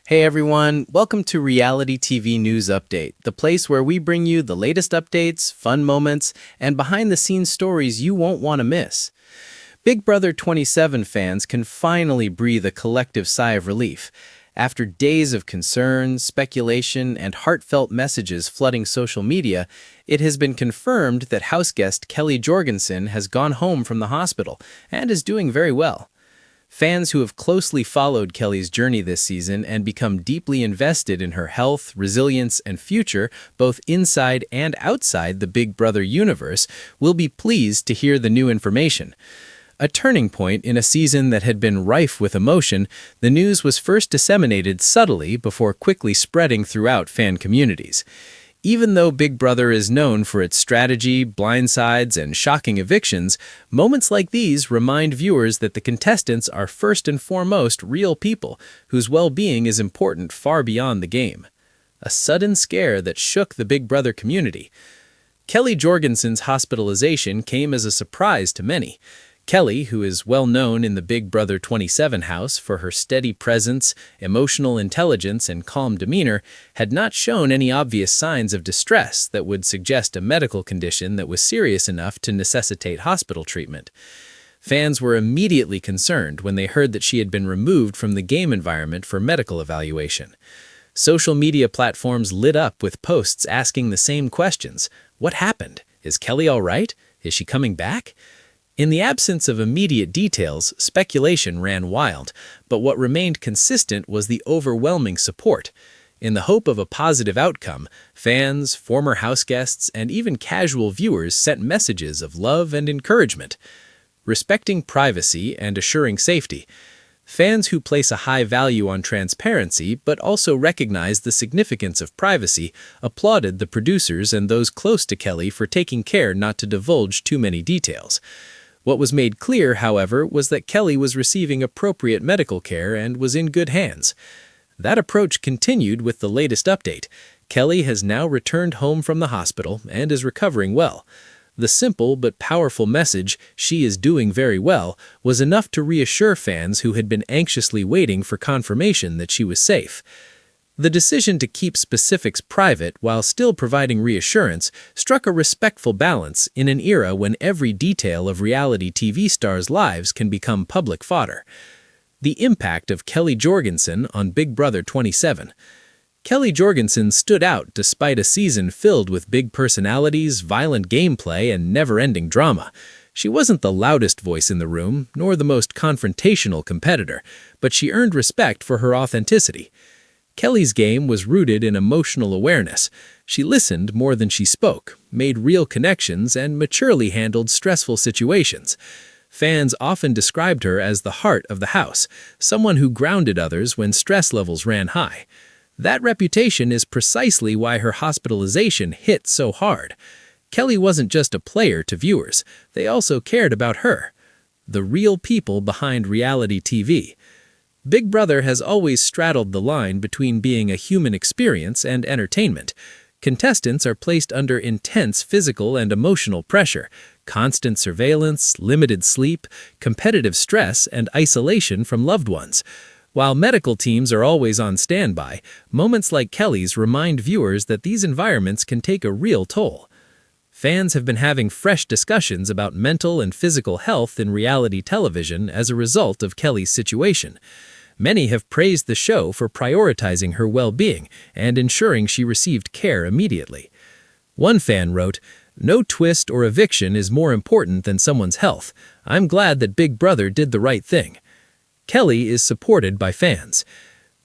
Hey everyone, welcome to Reality TV News Update, the place where we bring you the latest updates, fun moments, and behind-the-scenes stories you won't want to miss. Big Brother 27 fans can finally breathe a collective sigh of relief. After days of concern, speculation, and heartfelt messages flooding social media, it has been confirmed that house guest Kelly Jorgenson has gone home from the hospital and is doing very well. Fans who have closely followed Kelly's journey this season and become deeply invested in her health, resilience, and future, both inside and outside the Big Brother universe, will be pleased to hear the new information. A turning point in a season that had been rife with emotion, the news was first disseminated subtly before quickly spreading throughout fan communities. Even though Big Brother is known for its strategy, blindsides, and shocking evictions, moments like these remind viewers that the contestants are first and foremost real people whose well-being is important far beyond the game. A sudden scare that shook the Big Brother community. Kelly Jorgenson's hospitalization came as a surprise to many. Kelly, who is well known in the Big Brother 27 house for her steady presence, emotional intelligence, and calm demeanor, had not shown any obvious signs of distress that would suggest a medical condition that was serious enough to necessitate hospital treatment. Fans were immediately concerned when they heard that she had been removed from the game environment for medical evaluation. Social media platforms lit up with posts asking the same questions. What happened? Is Kelly all right? Is she coming back? In the absence of immediate details, speculation ran wild, but what remained consistent was the overwhelming support. In the hope of a positive outcome, fans, former house guests, and even casual viewers sent messages of love and encouragement. Respecting privacy and assuring safety, fans who place a high value on transparency but also recognize the significance of privacy applauded the producers and those close to Kelly for taking care not to divulge too many details. What was made clear, however, was that Kelly was receiving appropriate medical care and was in good hands. That approach continued with the latest update. Kelly has now returned home from the hospital and is recovering well. The simple but powerful message, "She is doing very well," was enough to reassure fans who had been anxiously waiting for confirmation that she was safe. The decision to keep specifics private while still providing reassurance struck a respectful balance in an era when every detail of reality TV stars' lives can become public fodder. The impact of Kelly Jorgenson on Big Brother 27. Kelly Jorgenson stood out despite a season filled with big personalities, violent gameplay, and never-ending drama. She wasn't the loudest voice in the room, nor the most confrontational competitor, but she earned respect for her authenticity. Kelly's game was rooted in emotional awareness. She listened more than she spoke, made real connections, and maturely handled stressful situations. Fans often described her as the heart of the house, someone who grounded others when stress levels ran high. That reputation is precisely why her hospitalization hit so hard. Kelly wasn't just a player to viewers, they also cared about her. The real people behind reality TV. Big Brother has always straddled the line between being a human experience and entertainment. Contestants are placed under intense physical and emotional pressure, constant surveillance, limited sleep, competitive stress, and isolation from loved ones. While medical teams are always on standby, moments like Kelly's remind viewers that these environments can take a real toll. Fans have been having fresh discussions about mental and physical health in reality television as a result of Kelly's situation. Many have praised the show for prioritizing her well-being and ensuring she received care immediately. One fan wrote, "No twist or eviction is more important than someone's health. I'm glad that Big Brother did the right thing." Kelly is supported by fans.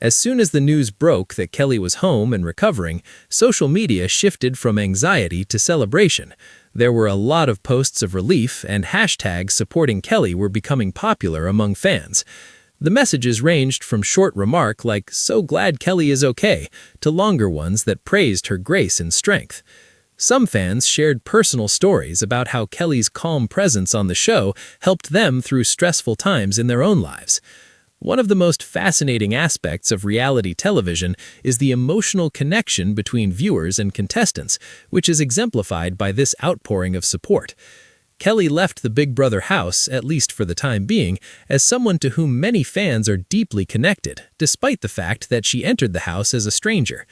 As soon as the news broke that Kelly was home and recovering, social media shifted from anxiety to celebration. There were a lot of posts of relief, and hashtags supporting Kelly were becoming popular among fans. The messages ranged from short remark like, "So glad Kelly is okay," to longer ones that praised her grace and strength. Some fans shared personal stories about how Kelly's calm presence on the show helped them through stressful times in their own lives. One of the most fascinating aspects of reality television is the emotional connection between viewers and contestants, which is exemplified by this outpouring of support. Kelly left the Big Brother house, at least for the time being, as someone to whom many fans are deeply connected, despite the fact that she entered the house as a stranger.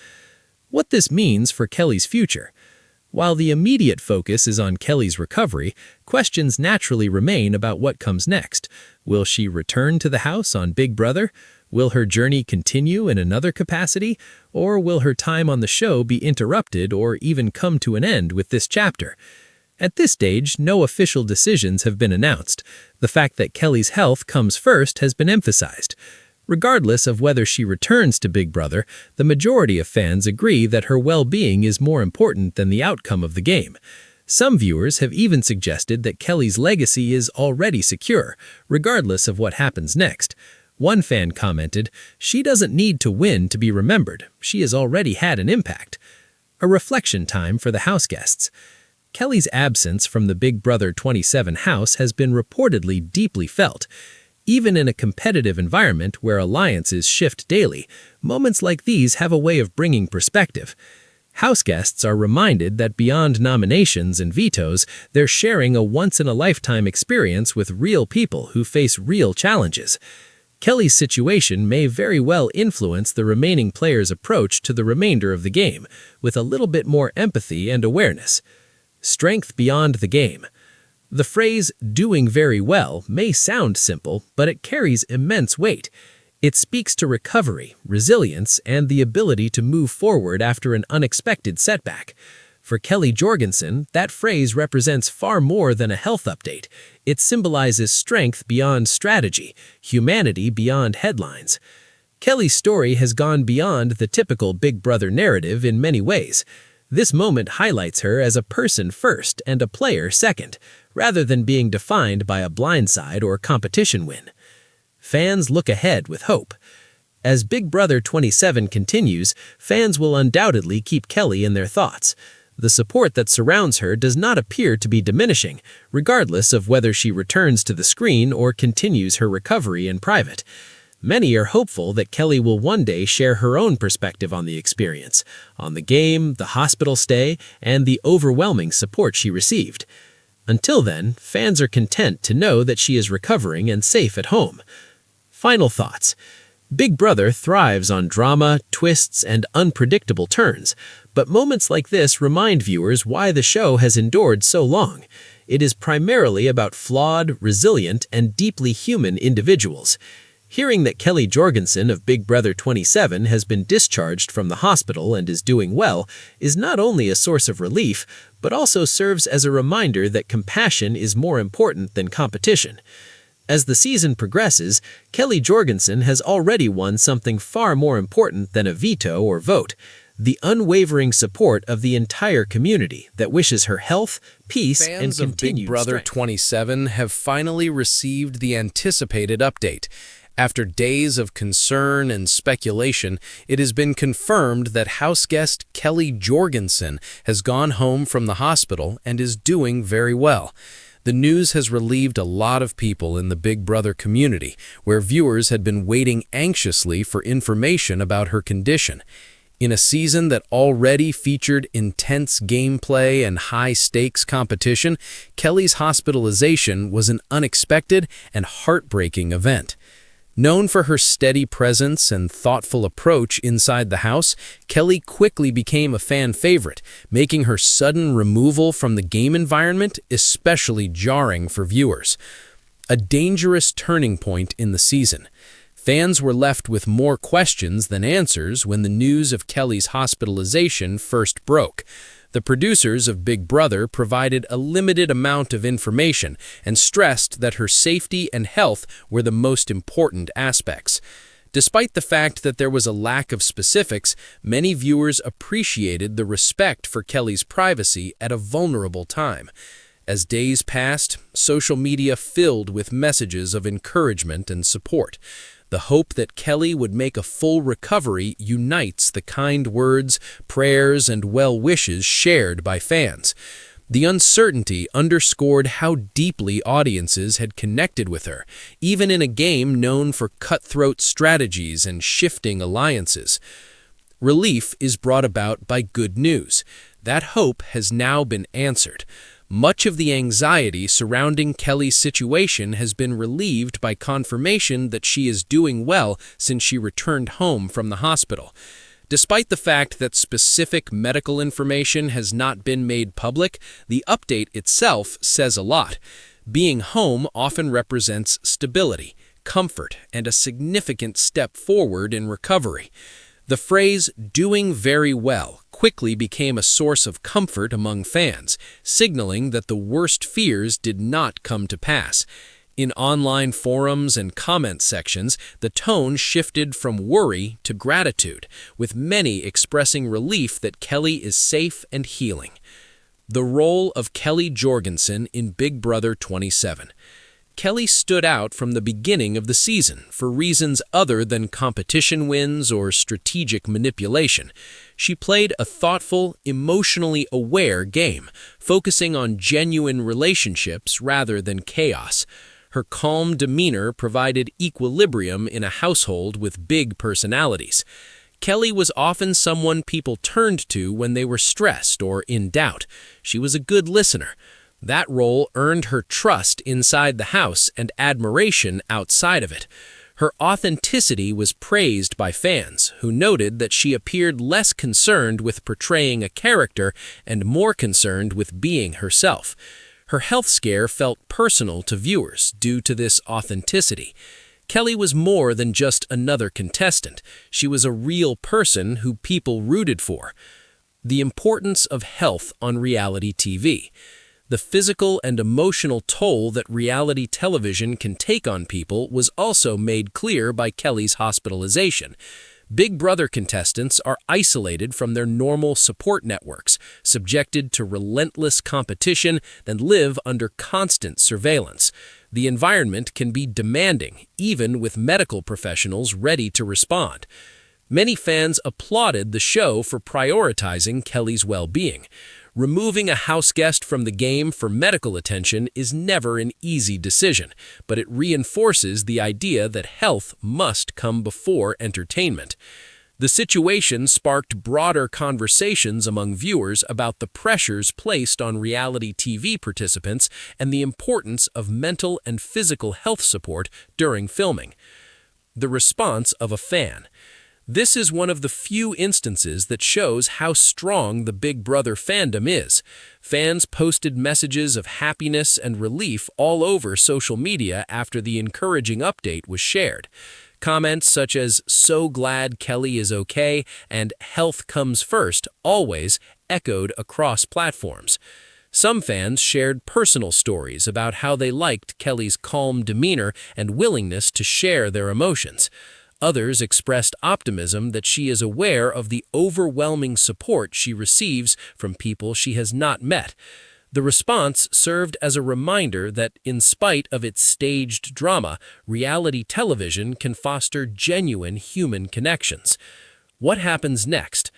What this means for Kelly's future. While the immediate focus is on Kelly's recovery, questions naturally remain about what comes next. Will she return to the house on Big Brother? Will her journey continue in another capacity? Or will her time on the show be interrupted or even come to an end with this chapter? At this stage, no official decisions have been announced. The fact that Kelly's health comes first has been emphasized. Regardless of whether she returns to Big Brother, the majority of fans agree that her well-being is more important than the outcome of the game. Some viewers have even suggested that Kelly's legacy is already secure, regardless of what happens next. One fan commented, "She doesn't need to win to be remembered. She has already had an impact." A reflection time for the house guests. Kelly's absence from the Big Brother 27 house has been reportedly deeply felt. Even in a competitive environment where alliances shift daily, moments like these have a way of bringing perspective. House guests are reminded that beyond nominations and vetoes, they're sharing a once-in-a-lifetime experience with real people who face real challenges. Kelly's situation may very well influence the remaining players' approach to the remainder of the game, with a little bit more empathy and awareness. Strength beyond the game. The phrase, "doing very well," may sound simple, but it carries immense weight. It speaks to recovery, resilience, and the ability to move forward after an unexpected setback. For Kelly Jorgenson, that phrase represents far more than a health update. It symbolizes strength beyond strategy, humanity beyond headlines. Kelly's story has gone beyond the typical Big Brother narrative in many ways. This moment highlights her as a person first and a player second, rather than being defined by a blindside or competition win. Fans look ahead with hope. As Big Brother 27 continues, fans will undoubtedly keep Kelly in their thoughts. The support that surrounds her does not appear to be diminishing, regardless of whether she returns to the screen or continues her recovery in private. Many are hopeful that Kelly will one day share her own perspective on the experience, on the game, the hospital stay, and the overwhelming support she received. Until then, fans are content to know that she is recovering and safe at home. Final thoughts. Big Brother thrives on drama, twists, and unpredictable turns, but moments like this remind viewers why the show has endured so long. It is primarily about flawed, resilient, and deeply human individuals. Hearing that Kelly Jorgenson of Big Brother 27 has been discharged from the hospital and is doing well is not only a source of relief, but also serves as a reminder that compassion is more important than competition. As the season progresses, Kelly Jorgenson has already won something far more important than a veto or vote: the unwavering support of the entire community that wishes her health, peace, and continued strength. Fans of Big Brother 27 have finally received the anticipated update. After days of concern and speculation, it has been confirmed that house guest Kelly Jorgenson has gone home from the hospital and is doing very well. The news has relieved a lot of people in the Big Brother community, where viewers had been waiting anxiously for information about her condition. In a season that already featured intense gameplay and high-stakes competition, Kelly's hospitalization was an unexpected and heartbreaking event. Known for her steady presence and thoughtful approach inside the house, Kelly quickly became a fan favorite, making her sudden removal from the game environment especially jarring for viewers. A dangerous turning point in the season. Fans were left with more questions than answers when the news of Kelly's hospitalization first broke. The producers of Big Brother provided a limited amount of information and stressed that her safety and health were the most important aspects. Despite the fact that there was a lack of specifics, many viewers appreciated the respect for Kelly's privacy at a vulnerable time. As days passed, social media filled with messages of encouragement and support. The hope that Kelly would make a full recovery unites the kind words, prayers, and well wishes shared by fans. The uncertainty underscored how deeply audiences had connected with her, even in a game known for cutthroat strategies and shifting alliances. Relief is brought about by good news. That hope has now been answered. Much of the anxiety surrounding Kelly's situation has been relieved by confirmation that she is doing well since she returned home from the hospital. Despite the fact that specific medical information has not been made public, the update itself says a lot. Being home often represents stability, comfort, and a significant step forward in recovery. The phrase "doing very well" quickly became a source of comfort among fans, signaling that the worst fears did not come to pass. In online forums and comment sections, the tone shifted from worry to gratitude, with many expressing relief that Kelly is safe and healing. The role of Kelly Jorgenson in Big Brother 27. Kelly stood out from the beginning of the season for reasons other than competition wins or strategic manipulation. She played a thoughtful, emotionally aware game, focusing on genuine relationships rather than chaos. Her calm demeanor provided equilibrium in a household with big personalities. Kelly was often someone people turned to when they were stressed or in doubt. She was a good listener. That role earned her trust inside the house and admiration outside of it. Her authenticity was praised by fans, who noted that she appeared less concerned with portraying a character and more concerned with being herself. Her health scare felt personal to viewers due to this authenticity. Kelly was more than just another contestant. She was a real person who people rooted for. The importance of health on reality TV. The physical and emotional toll that reality television can take on people was also made clear by Kelly's hospitalization. Big Brother contestants are isolated from their normal support networks, subjected to relentless competition, and live under constant surveillance. The environment can be demanding, even with medical professionals ready to respond. Many fans applauded the show for prioritizing Kelly's well-being. Removing a house guest from the game for medical attention is never an easy decision, but it reinforces the idea that health must come before entertainment. The situation sparked broader conversations among viewers about the pressures placed on reality TV participants and the importance of mental and physical health support during filming. The response of a fan. This is one of the few instances that shows how strong the Big Brother fandom is. Fans posted messages of happiness and relief all over social media after the encouraging update was shared. Comments such as "so glad Kelly is okay" and "health comes first" always echoed across platforms. Some fans shared personal stories about how they liked Kelly's calm demeanor and willingness to share their emotions. Others expressed optimism that she is aware of the overwhelming support she receives from people she has not met. The response served as a reminder that, in spite of its staged drama, reality television can foster genuine human connections. What happens next?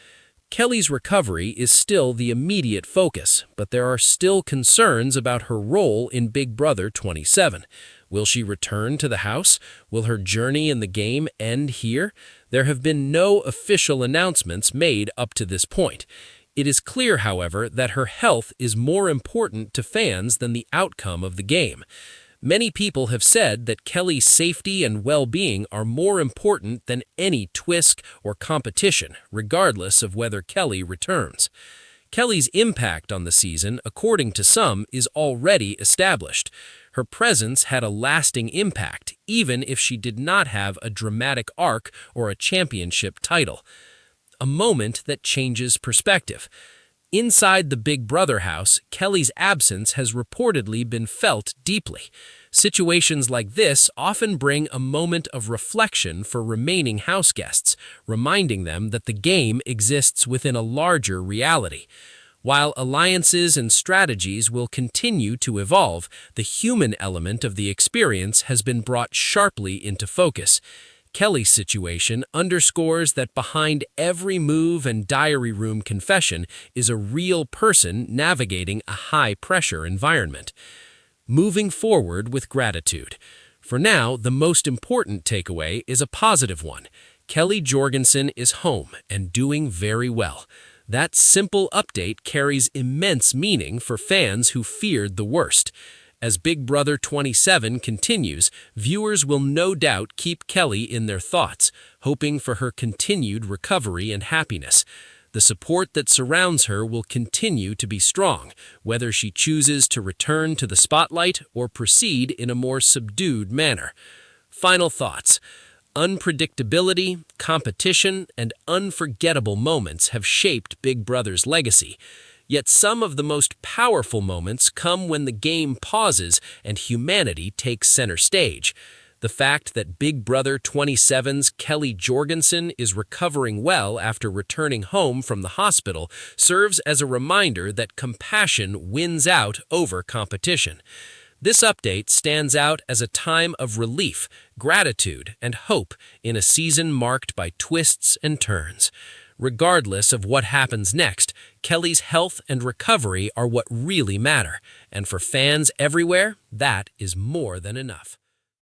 Kelly's recovery is still the immediate focus, but there are still concerns about her role in Big Brother 27. Will she return to the house? Will her journey in the game end here? There have been no official announcements made up to this point. It is clear, however, that her health is more important to fans than the outcome of the game. Many people have said that Kelly's safety and well-being are more important than any twist or competition, regardless of whether Kelly returns. Kelly's impact on the season, according to some, is already established. Her presence had a lasting impact, even if she did not have a dramatic arc or a championship title. A moment that changes perspective. Inside the Big Brother house, Kelly's absence has reportedly been felt deeply. Situations like this often bring a moment of reflection for remaining house guests, reminding them that the game exists within a larger reality. While alliances and strategies will continue to evolve, the human element of the experience has been brought sharply into focus. Kelly's situation underscores that behind every move and diary room confession is a real person navigating a high-pressure environment. Moving forward with gratitude. For now, the most important takeaway is a positive one. Kelly Jorgenson is home and doing very well. That simple update carries immense meaning for fans who feared the worst. As Big Brother 27 continues, viewers will no doubt keep Kelly in their thoughts, hoping for her continued recovery and happiness. The support that surrounds her will continue to be strong, whether she chooses to return to the spotlight or proceed in a more subdued manner. Final thoughts. Unpredictability, competition, and unforgettable moments have shaped Big Brother's legacy. Yet some of the most powerful moments come when the game pauses and humanity takes center stage. The fact that Big Brother 27's Kelly Jorgenson is recovering well after returning home from the hospital serves as a reminder that compassion wins out over competition. This update stands out as a time of relief, gratitude, and hope in a season marked by twists and turns. Regardless of what happens next, Kelly's health and recovery are what really matter, and for fans everywhere, that is more than enough.